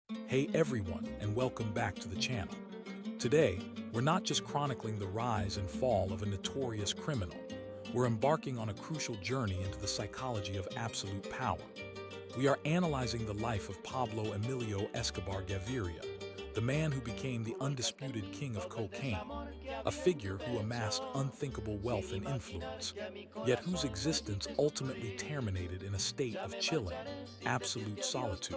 Hey everyone, and welcome back to the channel. Today, we're not just chronicling the rise and fall of a notorious criminal, we're embarking on a crucial journey into the psychology of absolute power. We are analyzing the life of Pablo Emilio Escobar Gaviria, the man who became the undisputed king of cocaine, a figure who amassed unthinkable wealth and influence, yet whose existence ultimately terminated in a state of chilling, absolute solitude.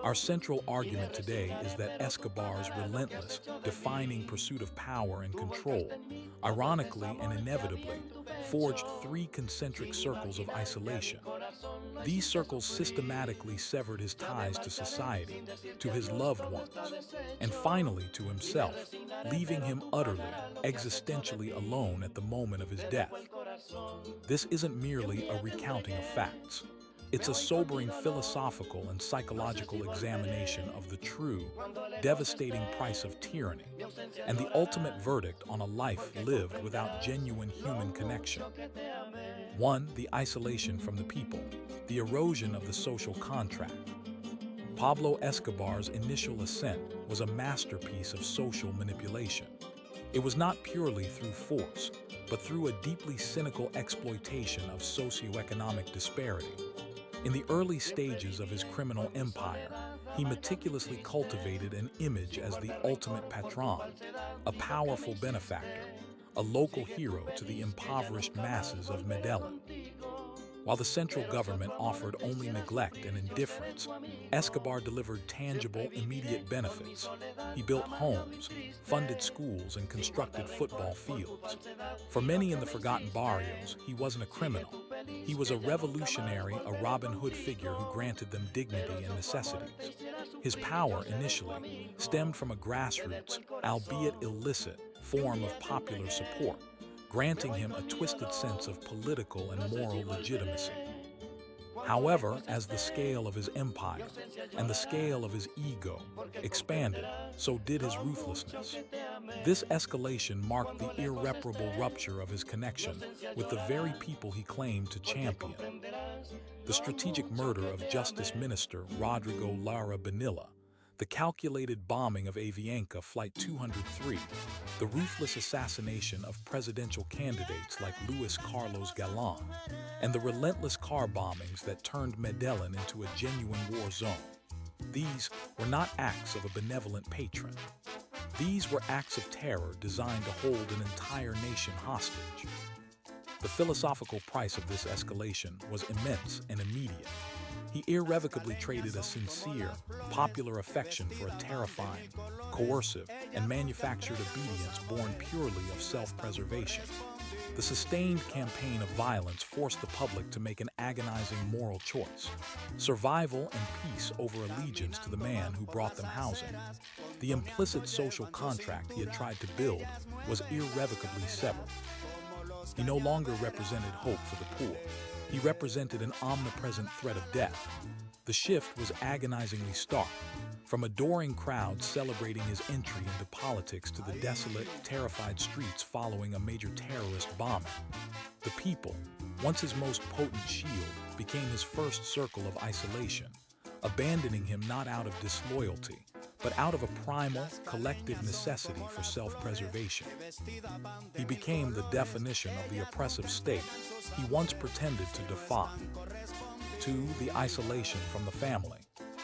Our central argument today is that Escobar's relentless, defining pursuit of power and control, ironically and inevitably, forged three concentric circles of isolation. These circles systematically severed his ties to society, to his loved ones, and finally to himself, leaving him utterly, existentially alone at the moment of his death. This isn't merely a recounting of facts. It's a sobering philosophical and psychological examination of the true, devastating price of tyranny, and the ultimate verdict on a life lived without genuine human connection. 1. The isolation from the people, the erosion of the social contract. Pablo Escobar's initial ascent was a masterpiece of social manipulation. It was not purely through force, but through a deeply cynical exploitation of socioeconomic disparity. In the early stages of his criminal empire, he meticulously cultivated an image as the ultimate patron, a powerful benefactor, a local hero to the impoverished masses of Medellin. While the central government offered only neglect and indifference, Escobar delivered tangible, immediate benefits. He built homes, funded schools, and constructed football fields. For many in the forgotten barrios, he wasn't a criminal. He was a revolutionary, a Robin Hood figure who granted them dignity and necessities. His power, initially, stemmed from a grassroots, albeit illicit, form of popular support, granting him a twisted sense of political and moral legitimacy. However, as the scale of his empire and the scale of his ego expanded, so did his ruthlessness. This escalation marked the irreparable rupture of his connection with the very people he claimed to champion. The strategic murder of Justice Minister Rodrigo Lara Bonilla, the calculated bombing of Avianca Flight 203, the ruthless assassination of presidential candidates like Luis Carlos Galán, and the relentless car bombings that turned Medellin into a genuine war zone. These were not acts of a benevolent patron. These were acts of terror designed to hold an entire nation hostage. The philosophical price of this escalation was immense and immediate. He irrevocably traded a sincere, popular affection for a terrifying, coercive, and manufactured obedience born purely of self-preservation. The sustained campaign of violence forced the public to make an agonizing moral choice: survival and peace over allegiance to the man who brought them housing. The implicit social contract he had tried to build was irrevocably severed. He no longer represented hope for the poor. He represented an omnipresent threat of death. The shift was agonizingly stark, from adoring crowds celebrating his entry into politics to the desolate, terrified streets following a major terrorist bombing. The people, once his most potent shield, became his first circle of isolation, abandoning him not out of disloyalty, but out of a primal, collective necessity for self-preservation. He became the definition of the oppressive state he once pretended to defy. 2. The isolation from the family,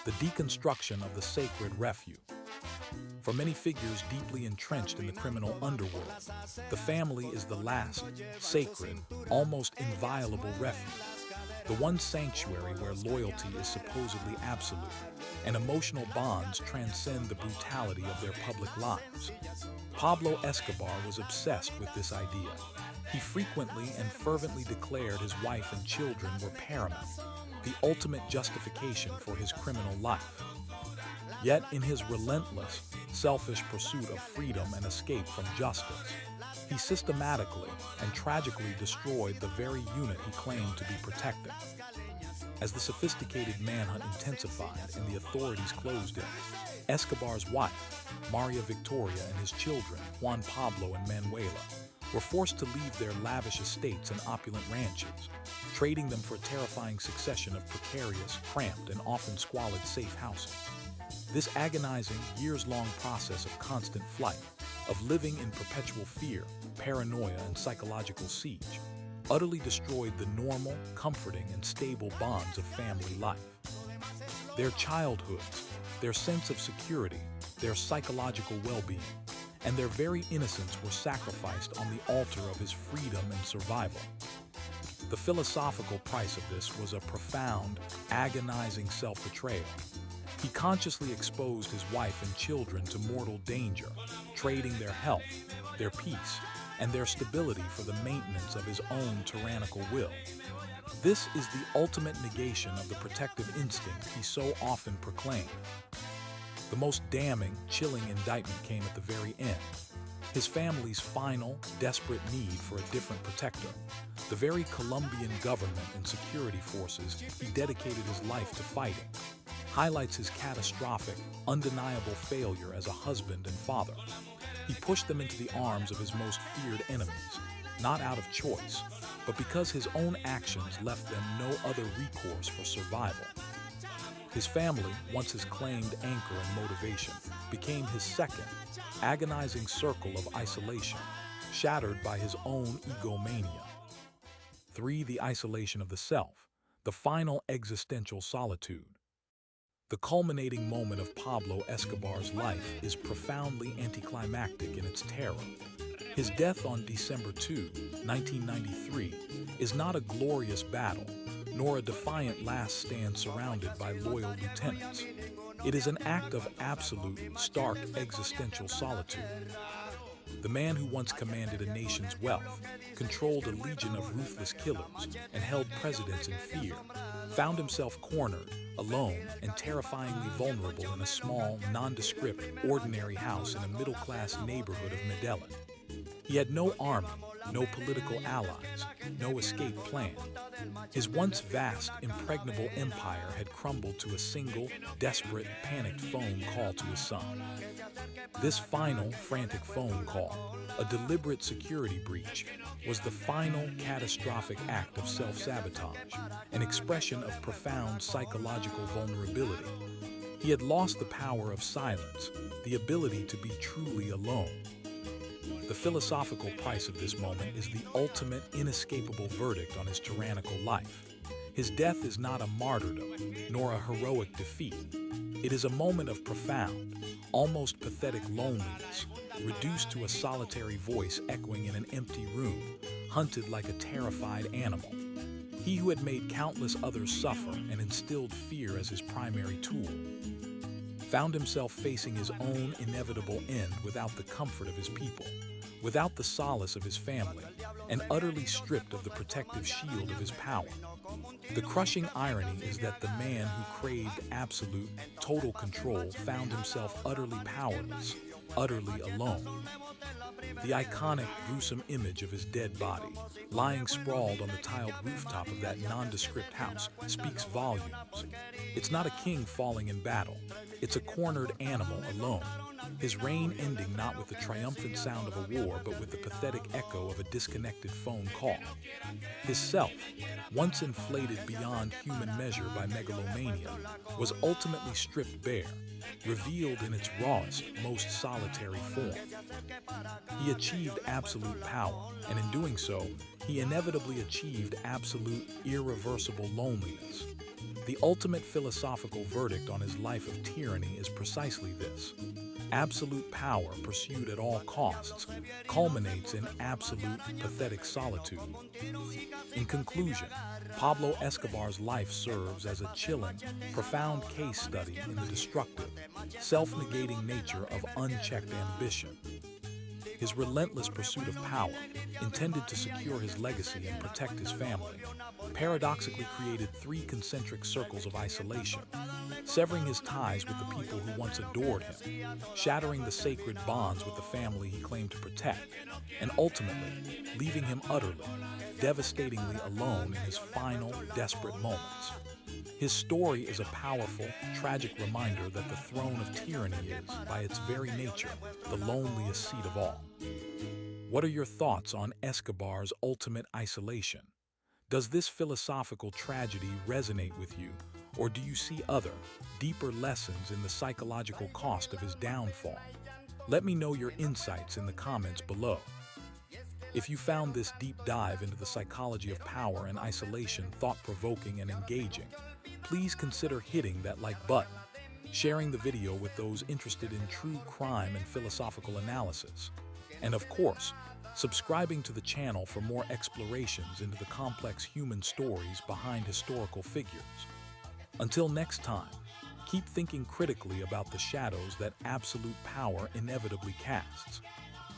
the deconstruction of the sacred refuge. For many figures deeply entrenched in the criminal underworld, the family is the last, sacred, almost inviolable refuge. The one sanctuary where loyalty is supposedly absolute, and emotional bonds transcend the brutality of their public lives. Pablo Escobar was obsessed with this idea. He frequently and fervently declared his wife and children were paramount, the ultimate justification for his criminal life. Yet in his relentless, selfish pursuit of freedom and escape from justice, he systematically and tragically destroyed the very unit he claimed to be protecting. As the sophisticated manhunt intensified and the authorities closed in, Escobar's wife, Maria Victoria, and his children, Juan Pablo and Manuela, were forced to leave their lavish estates and opulent ranches, trading them for a terrifying succession of precarious, cramped, and often squalid safe housing. This agonizing, years-long process of constant flight, of living in perpetual fear, paranoia, and psychological siege, utterly destroyed the normal, comforting, and stable bonds of family life. Their childhoods, their sense of security, their psychological well-being, and their very innocence were sacrificed on the altar of his freedom and survival. The philosophical price of this was a profound, agonizing self-betrayal. He consciously exposed his wife and children to mortal danger, trading their health, their peace, and their stability for the maintenance of his own tyrannical will. This is the ultimate negation of the protective instinct he so often proclaimed. The most damning, chilling indictment came at the very end. His family's final, desperate need for a different protector. The very Colombian government and security forces he dedicated his life to fighting, highlights his catastrophic, undeniable failure as a husband and father. He pushed them into the arms of his most feared enemies, not out of choice, but because his own actions left them no other recourse for survival. His family, once his claimed anchor and motivation, became his second, agonizing circle of isolation, shattered by his own egomania. 3. The isolation of the self, the final existential solitude. The culminating moment of Pablo Escobar's life is profoundly anticlimactic in its terror. His death on December 2, 1993, is not a glorious battle, nor a defiant last stand surrounded by loyal lieutenants. It is an act of absolute, stark existential solitude. The man who once commanded a nation's wealth, controlled a legion of ruthless killers, and held presidents in fear, found himself cornered, alone, and terrifyingly vulnerable in a small, nondescript, ordinary house in a middle-class neighborhood of Medellin. He had no army, no political allies, no escape plan. His once vast, impregnable empire had crumbled to a single, desperate, panicked phone call to his son. This final, frantic phone call, a deliberate security breach, was the final, catastrophic act of self-sabotage, an expression of profound psychological vulnerability. He had lost the power of silence, the ability to be truly alone. The philosophical price of this moment is the ultimate, inescapable verdict on his tyrannical life. His death is not a martyrdom, nor a heroic defeat. It is a moment of profound, almost pathetic loneliness, reduced to a solitary voice echoing in an empty room, hunted like a terrified animal. He who had made countless others suffer and instilled fear as his primary tool, found himself facing his own inevitable end without the comfort of his people, without the solace of his family, and utterly stripped of the protective shield of his power. The crushing irony is that the man who craved absolute, total control found himself utterly powerless, utterly alone. The iconic, gruesome image of his dead body, lying sprawled on the tiled rooftop of that nondescript house, speaks volumes. It's not a king falling in battle. It's a cornered animal alone, his reign ending not with the triumphant sound of a war, but with the pathetic echo of a disconnected phone call. His self, once inflated beyond human measure by megalomania, was ultimately stripped bare, revealed in its rawest, most solitary form. He achieved absolute power, and in doing so, he inevitably achieved absolute, irreversible loneliness. The ultimate philosophical verdict on his life of tyranny is precisely this. Absolute power pursued at all costs culminates in absolute, pathetic solitude. In conclusion, Pablo Escobar's life serves as a chilling, profound case study in the destructive, self-negating nature of unchecked ambition. His relentless pursuit of power, intended to secure his legacy and protect his family, paradoxically created 3 concentric circles of isolation, severing his ties with the people who once adored him, shattering the sacred bonds with the family he claimed to protect, and ultimately leaving him utterly, devastatingly alone in his final, desperate moments. His story is a powerful, tragic reminder that the throne of tyranny is, by its very nature, the loneliest seat of all. What are your thoughts on Escobar's ultimate isolation? Does this philosophical tragedy resonate with you, or do you see other, deeper lessons in the psychological cost of his downfall? Let me know your insights in the comments below. If you found this deep dive into the psychology of power and isolation thought-provoking and engaging, please consider hitting that like button, sharing the video with those interested in true crime and philosophical analysis, and of course, subscribing to the channel for more explorations into the complex human stories behind historical figures. Until next time, keep thinking critically about the shadows that absolute power inevitably casts.